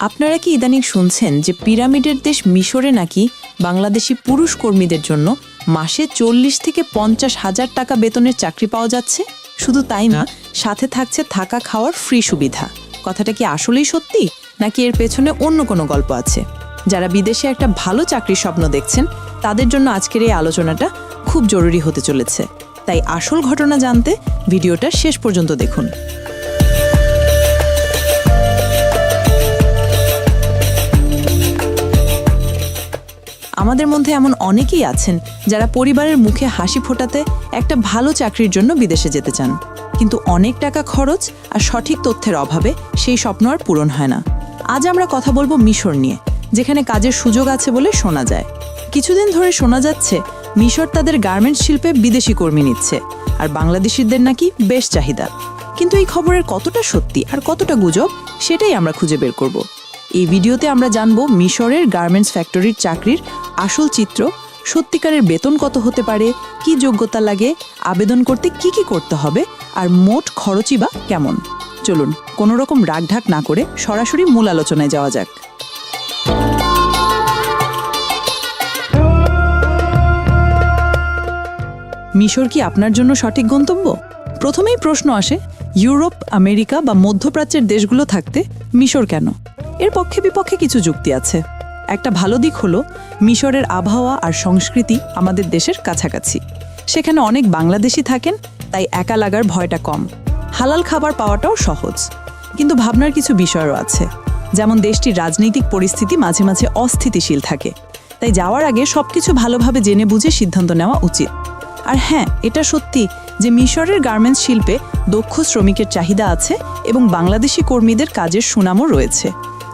আপনারা কি ইদানিং শুনছেন যে পিরামিডের দেশ মিশরে নাকি বাংলাদেশি পুরুষ কর্মীদের জন্য মাসে 40 থেকে 50,000 টাকা বেতনের চাকরি পাওয়া যাচ্ছে? শুধু তাই না, সাথে থাকছে থাকা খাওয়ার ফ্রি সুবিধা। কথাটা কি আসলেই সত্যি, নাকি এর পেছনে অন্য কোনো গল্প আছে? যারা বিদেশে একটা ভালো চাকরির স্বপ্ন দেখছেন তাদের জন্য আজকের এই আলোচনাটা খুব জরুরি হতে চলেছে। তাই আসল ঘটনা জানতে ভিডিওটা শেষ পর্যন্ত দেখুন। আমাদের মধ্যে এমন অনেকেই আছেন যারা পরিবারের মুখে হাসি ফোটাতে একটা ভালো চাকরির জন্য বিদেশে যেতে চান, কিন্তু অনেক টাকা খরচ আর সঠিক তথ্যের অভাবে সেই স্বপ্ন আর পূরণ হয় না। আজ আমরা কথা বলবো মিশর নিয়ে, যেখানে কাজের সুযোগ আছে বলে শোনা যায়। কিছুদিন ধরে শোনা যাচ্ছে মিশর তাদের গার্মেন্টস শিল্পে বিদেশি কর্মী নিচ্ছে, আর বাংলাদেশিদের নাকি বেশ চাহিদা। কিন্তু এই খবরের কতটা সত্যি আর কতটা গুজব, সেটাই আমরা খুঁজে বের করব। এই ভিডিওতে আমরা জানবো মিশরের গার্মেন্টস ফ্যাক্টরির চাকরির আসল চিত্র, সত্যিকারের বেতন কত হতে পারে, কি যোগ্যতা লাগে, আবেদন করতে কি কি করতে হবে, আর মোট খরচই বা কেমন। চলুন কোনো রকম রাগঢাক না করে সরাসরি মূল আলোচনায় যাওয়া যাক। মিশর কি আপনার জন্য সঠিক গন্তব্য? প্রথমেই প্রশ্ন আসে, ইউরোপ, আমেরিকা বা মধ্যপ্রাচ্যের দেশগুলো থাকতে মিশর কেন? এর পক্ষে বিপক্ষে কিছু যুক্তি আছে। একটা ভালো দিক হলো মিশরের আবহাওয়া আর সংস্কৃতি আমাদের দেশের কাছাকাছি। সেখানে অনেক বাংলাদেশি থাকেন, তাই একা লাগার ভয়টা কম। হালাল খাবার পাওয়াটাও সহজ। কিন্তু ভাবনার কিছু বিষয়ও আছে, যেমন দেশটির রাজনৈতিক পরিস্থিতি মাঝে মাঝে অস্থিতিশীল থাকে, তাই যাওয়ার আগে সবকিছু ভালোভাবে জেনে বুঝে সিদ্ধান্ত নেওয়া উচিত। আর হ্যাঁ, এটা সত্যি যে মিশরের গার্মেন্টস শিল্পে দক্ষ শ্রমিকের চাহিদা আছে এবং বাংলাদেশি কর্মীদের কাজের সুনামও রয়েছে।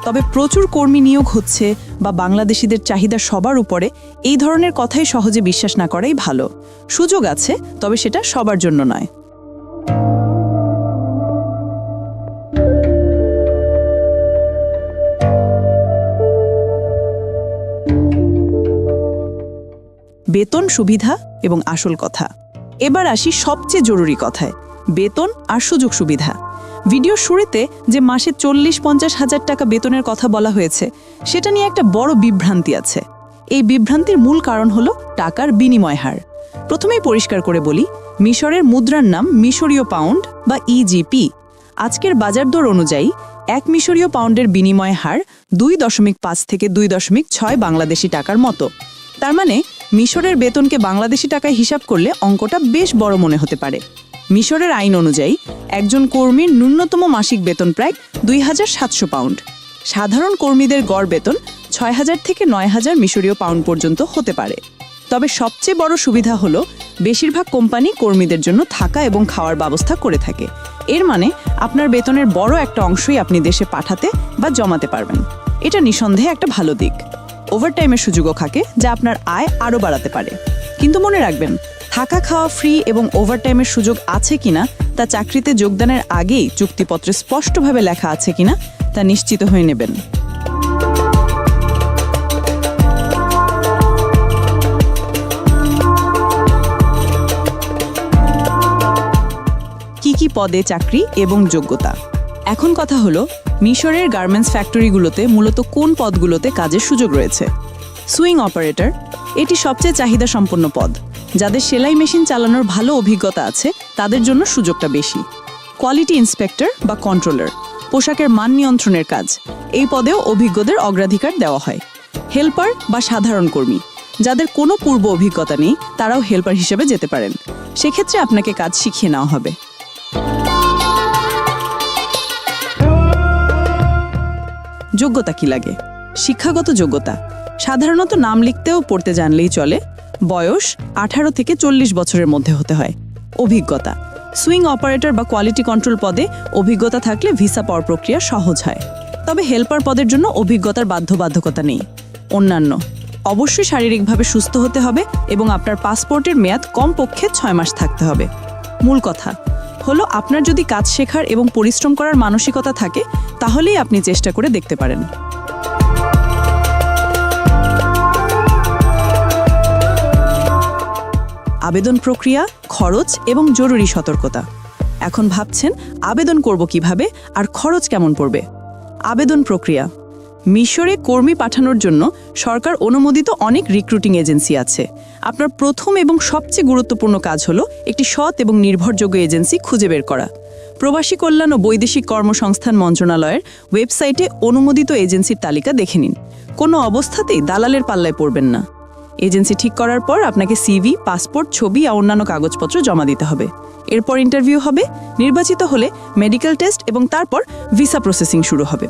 তবে প্রচুর কর্মী নিয়োগ হচ্ছে বা বাংলাদেশিদের চাহিদা সবার উপরে, এই ধরনের কথাই সহজে বিশ্বাস না করাই ভালো। সুযোগ আছে, তবে সেটা সবার জন্য নয়। বেতন, সুবিধা এবং আসল কথা। এবার আসি সবচেয়ে জরুরি কথায়, বেতন আর সুযোগ সুবিধা। ভিডিও শুরুতে যে মাসে 40-50 হাজার টাকা বেতনের কথা বলা হয়েছে, সেটা নিয়ে একটা বড় বিভ্রান্তি আছে। এই বিভ্রান্তির মূল কারণ হলো টাকার বিনিময় হার। প্রথমেই পরিষ্কার করে বলি, মিশরের মুদ্রার নাম মিশরীয় পাউন্ড বা ইজিপি। আজকের বাজার দর অনুযায়ী 1 মিশরীয় পাউন্ডের বিনিময় হার 2.5 থেকে 2.6 বাংলাদেশি টাকার মতো। তার মানে মিশরের বেতনকে বাংলাদেশি টাকায় হিসাব করলে অঙ্কটা বেশ বড় মনে হতে পারে। মিশরের আইন অনুযায়ী একজন কর্মীর ন্যূনতম মাসিক বেতন প্রায় 2,700 পাউন্ড। সাধারণ কর্মীদের গড় বেতন 6,000 থেকে 9,000 মিশরীয় পাউন্ড পর্যন্ত হতে পারে। তবে সবচেয়ে বড় সুবিধা হলো বেশিরভাগ কোম্পানি কর্মীদের জন্য থাকা এবং খাওয়ার ব্যবস্থা করে থাকে। এর মানে আপনার বেতনের বড় একটা অংশই আপনি দেশে পাঠাতে বা জমাতে পারবেন। এটা নিঃসন্দেহে একটা ভালো দিক। ওভারটাইমের সুযোগও থাকে, যা আপনার আয় আরও বাড়াতে পারে। কিন্তু মনে রাখবেন, থাকা খাওয়া ফ্রি এবং ওভারটাইমের সুযোগ আছে কিনা তা চাকরিতে যোগদানের আগেই চুক্তিপত্রে স্পষ্টভাবে লেখা আছে কিনা তা নিশ্চিত হয়ে নেবেন। কি কি পদে চাকরি এবং যোগ্যতা? এখন কথা হলো, মিশরের গার্মেন্টস ফ্যাক্টরিগুলোতে মূলত কোন পদগুলোতে কাজের সুযোগ রয়েছে। সুইং অপারেটর, এটি সবচেয়ে চাহিদা সম্পন্ন পদ। যাদের সেলাই মেশিন চালানোর ভালো অভিজ্ঞতা আছে তাদের জন্য সুযোগটা বেশি। কোয়ালিটি ইন্সপেক্টর বা কন্ট্রোলার, পোশাকের মান নিয়ন্ত্রণের কাজ। এই পদেও অভিজ্ঞদের অগ্রাধিকার দেওয়া হয়। হেল্পার বা সাধারণ কর্মী, যাদের কোনো পূর্ব অভিজ্ঞতা নেই তারাও হেল্পার হিসেবে যেতে পারেন। সেক্ষেত্রে আপনাকে কাজ শিখিয়ে নেওয়া হবে। যোগ্যতা কি লাগে? শিক্ষাগত যোগ্যতা সাধারণত নাম লিখতেও পড়তে জানলেই চলে। বয়স 18 থেকে 40 বছরের মধ্যে হতে হয়। অভিজ্ঞতা, সুইং অপারেটর বা কোয়ালিটি কন্ট্রোল পদে অভিজ্ঞতা থাকলে ভিসা পাওয়ার প্রক্রিয়া সহজ হয়। তবে হেল্পার পদের জন্য অভিজ্ঞতার বাধ্যবাধকতা নেই। অন্যান্য, অবশ্যই শারীরিকভাবে সুস্থ হতে হবে এবং আপনার পাসপোর্টের মেয়াদ কমপক্ষে 6 মাস থাকতে হবে। মূল কথা হলো, আপনার যদি কাজ শেখার এবং পরিশ্রম করার মানসিকতা থাকে তাহলেই আপনি চেষ্টা করে দেখতে পারেন। আবেদন প্রক্রিয়া, খরচ এবং জরুরি সতর্কতা। এখন ভাবছেন আবেদন করব কিভাবে আর খরচ কেমন পড়বে। আবেদন প্রক্রিয়া, মিশরে কর্মী পাঠানোর জন্য সরকার অনুমোদিত অনেক রিক্রুটিং এজেন্সি আছে। আপনার প্রথম এবং সবচেয়ে গুরুত্বপূর্ণ কাজ হলো একটি সৎ এবং নির্ভরযোগ্য এজেন্সি খুঁজে বের করা। প্রবাসী কল্যাণ ও বৈদেশিক কর্মসংস্থান মন্ত্রণালয়ের ওয়েবসাইটে অনুমোদিত এজেন্সির তালিকা দেখে নিন। কোনো অবস্থাতেই দালালের পাল্লায় পড়বেন না। এজেন্সি ঠিক করার পর আপনাকে সিভি, পাসপোর্ট, ছবি আর অন্যান্য কাগজপত্র জমা দিতে হবে। এরপর ইন্টারভিউ হবে, নির্বাচিত হলে মেডিকেল টেস্ট এবং তারপর ভিসা প্রসেসিং শুরু হবে।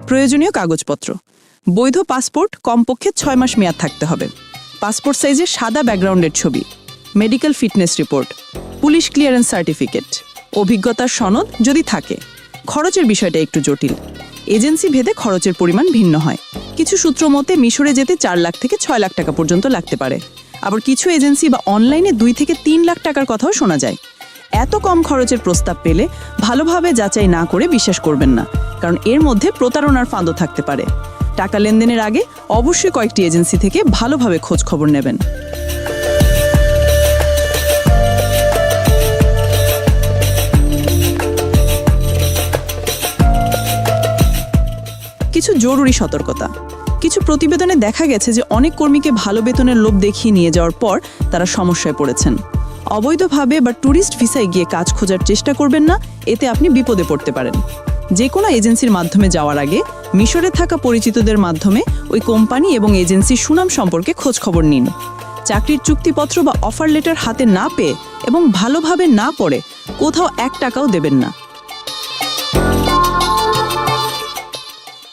প্রয়োজনীয় কাগজপত্র: বৈধ পাসপোর্ট, কমপক্ষে 6 মাস মেয়াদ থাকতে হবে, পাসপোর্ট সাইজের সাদা ব্যাকগ্রাউন্ডের ছবি, medical fitness report, police clearance certificate, অভিজ্ঞতার সনদ যদি থাকে। খরচের বিষয়টা একটু জটিল। এজেন্সি ভেদে খরচের পরিমাণ ভিন্ন হয়। কিছু সূত্র মতে মিশরে যেতে 4 লাখ থেকে 6 লাখ টাকা পর্যন্ত লাগতে পারে। আবার কিছু এজেন্সি বা অনলাইনে 2 থেকে 3 লাখ টাকার কথাও শোনা যায়। এত কম খরচের প্রস্তাব পেলে ভালোভাবে যাচাই না করে বিশ্বাস করবেন না, কারণ এর মধ্যে প্রতারণার ফাঁদও থাকতে পারে। টাকা লেনদেনের আগে অবশ্যই কয়েকটি এজেন্সি থেকে ভালোভাবে খোঁজ খবর নেবেন। কিছু জরুরি সতর্কতা: কিছু প্রতিবেদনে দেখা গেছে যে অনেক কর্মীকে ভালো বেতনের লোভ দেখিয়ে নিয়ে যাওয়ার পর তারা সমস্যায় পড়েছেন। অবৈধভাবে বা ট্যুরিস্ট ভিসায় গিয়ে কাজ খোঁজার চেষ্টা করবেন না, এতে আপনি বিপদে পড়তে পারেন। যে কোনো এজেন্সির মাধ্যমে যাওয়ার আগে মিশরে থাকা পরিচিতদের মাধ্যমে ওই কোম্পানি এবং এজেন্সির সুনাম সম্পর্কে খোঁজ খবর নিন। চাকরির চুক্তিপত্র বা অফার লেটার হাতে না পেয়ে এবং ভালোভাবে না পড়ে কোথাও 1 টাকাও দেবেন না।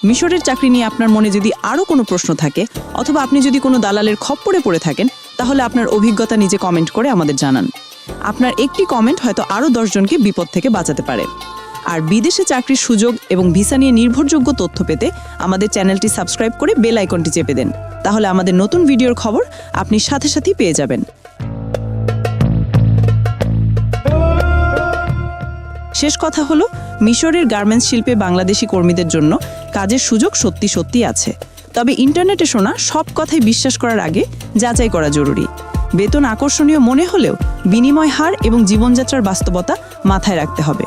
মিশরের চাকরি নিয়ে আপনার মনে যদি আরও কোনো প্রশ্ন থাকে অথবা আপনি যদি কোনো দালালের খপ্পরে পড়ে থাকেন, তাহলে আপনার অভিজ্ঞতা নিজে কমেন্ট করে আমাদের জানান। আপনার একটি কমেন্ট হয়তো আরও 10 জনকে বিপদ থেকে বাঁচাতে পারে। আর বিদেশে চাকরির সুযোগ এবং ভিসা নিয়ে নির্ভরযোগ্য তথ্য পেতে আমাদের চ্যানেলটি সাবস্ক্রাইব করে বেল আইকনটি চেপে দেন। তাহলে আমাদের নতুন ভিডিওর খবর আপনি সাথে সাথেই পেয়ে যাবেন। শেষ কথা হলো, মিশরের গার্মেন্টস শিল্পে বাংলাদেশি কর্মীদের জন্য কাজের সুযোগ সত্যি সত্যি আছে। তবে ইন্টারনেটে শোনা সব কথাই বিশ্বাস করার আগে যাচাই করা জরুরি। বেতন আকর্ষণীয় মনে হলেও বিনিময় হার এবং জীবনযাত্রার বাস্তবতা মাথায় রাখতে হবে।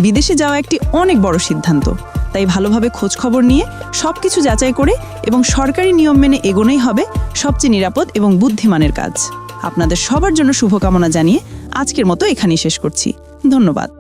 বিদেশে যাওয়া একটি অনেক বড় সিদ্ধান্ত, তাই ভালোভাবে খোঁজ খবর নিয়ে সবকিছু যাচাই করে এবং সরকারি নিয়ম মেনে এগোনোই হবে সবচেয়ে নিরাপদ এবং বুদ্ধিমানের কাজ। আপনাদের সবার জন্য শুভকামনা জানিয়ে আজকের মতো এখানেই শেষ করছি। ধন্যবাদ।